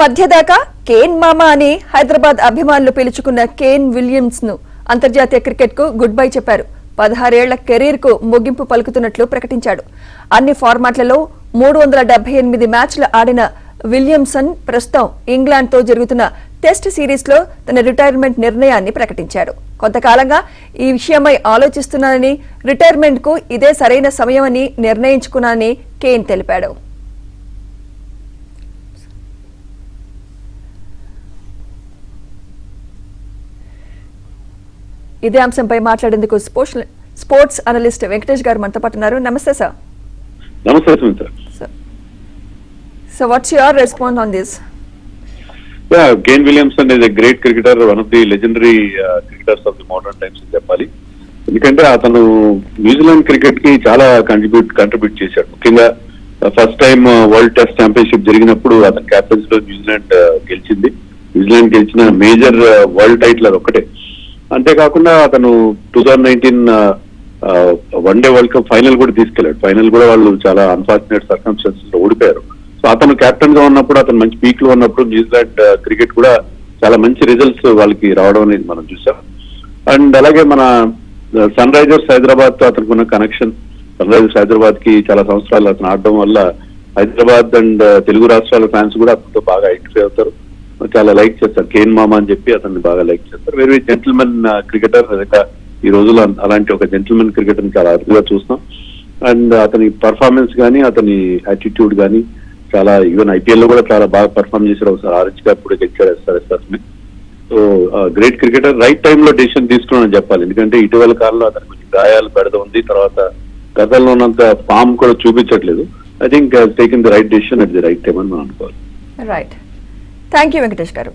మధ్య దాకా కేన్ మామా అని హైదరాబాద్ అభిమానులు పిలుచుకున్న కేన్ విలియమ్స్ ను అంతర్జాతీయ క్రికెట్ కు గుడ్ బై చెప్పారు. 16 ఏళ్ల కెరీర్ కు ముగింపు పలుకుతున్నట్లు ప్రకటించాడు. అన్ని ఫార్మాట్లలో 378 మ్యాచ్లు ఆడిన విలియమ్సన్ ప్రస్తుతం ఇంగ్లాండ్ తో జరుగుతున్న టెస్ట్ సిరీస్ లో తన రిటైర్మెంట్ నిర్ణయాన్ని ప్రకటించాడు. కొంతకాలంగా ఈ విషయమై ఆలోచిస్తున్నానని, రిటైర్మెంట్ కు ఇదే సరైన సమయమని నిర్ణయించుకున్నానని కేన్ తెలిపాడు. ఇదే అంశంపై మాట్లాడేందుకు స్పోర్ట్స్ అనలిస్ట్ వెంకటేష్ గారు మనతో పాటు ఉన్నారు. నమస్తే సార్. నమస్తే Sumitra. So what's your response on this? Yeah, Kane Williamson is a great cricketer, one of the legendary cricketers of the modern times in చెప్పాలి. ఎందుకంటే అతను న్యూజిలాండ్ క్రికెట్ కి చాలా కంట్రిబ్యూట్ చేశాడు. ముఖ్యంగా first time world test championship జరిగినప్పుడు అతని captaincy లో న్యూజిలాండ్ గెలిచింది. న్యూజిలాండ్ గెలిచిన మేజర్ వరల్డ్ టైటిల్ అది ఒకటే. అంతేకాకుండా అతను 2019 వన్డే వరల్డ్ కప్ ఫైనల్ కూడా తీసుకెళ్లాడు. ఫైనల్ కూడా వాళ్ళు చాలా అన్ఫార్చునేట్ సర్కమ్స్టాన్సెస్ లో ఓడిపోయారు. సో అతను కెప్టెన్ గా ఉన్నప్పుడు, అతను మంచి పీక్ లో ఉన్నప్పుడు న్యూజిలాండ్ క్రికెట్ కూడా చాలా మంచి రిజల్ట్స్ వాళ్ళకి రావడం అనేది మనం చూసాం. అండ్ అలాగే మన సన్ రైజర్స్ హైదరాబాద్ తో అతనికి ఉన్న కనెక్షన్, సన్ రైజర్స్ హైదరాబాద్ కి చాలా సంవత్సరాలు అతను ఆడడం వల్ల హైదరాబాద్ అండ్ తెలుగు రాష్ట్రాల ఫ్యాన్స్ కూడా అతనితో బాగా ఐడెంటిఫై అవుతారు, చాలా లైక్ చేస్తారు. కేన్ మామా అని చెప్పి అతన్ని బాగా లైక్ చేస్తారు. Very gentlemen cricketer. ఈ రోజుల్లో అలాంటి ఒక జెంటిల్మెన్ క్రికెటర్ చాలా అరుదుగా చూస్తాం. అండ్ అతని పర్ఫార్మెన్స్ కానీ, అతని యాటిట్యూడ్ కానీ చాలా, ఈవెన్ ఐపీఎల్ లో కూడా చాలా బాగా పర్ఫార్మ్ చేశారు. ఒకసారి ఆరెంజ్ క్యాప్ కూడా గెలిచాడు ఎస్ఆర్ఎస్ ని. సో గ్రేట్ క్రికెటర్, రైట్ టైంలో డెసిషన్ తీసుకున్నానని చెప్పాలి. ఎందుకంటే ఇటీవల కాలంలో అతనికి కొంచెం గాయాలు బెడద ఉంది. తర్వాత గతంలో ఉన్నంత ఫామ్ కూడా చూపించట్లేదు. I think taking the right decision at the right time అని మనం అనుకోవాలి. రైట్. థ్యాంక్ యూ వెంకటేష్ గారు.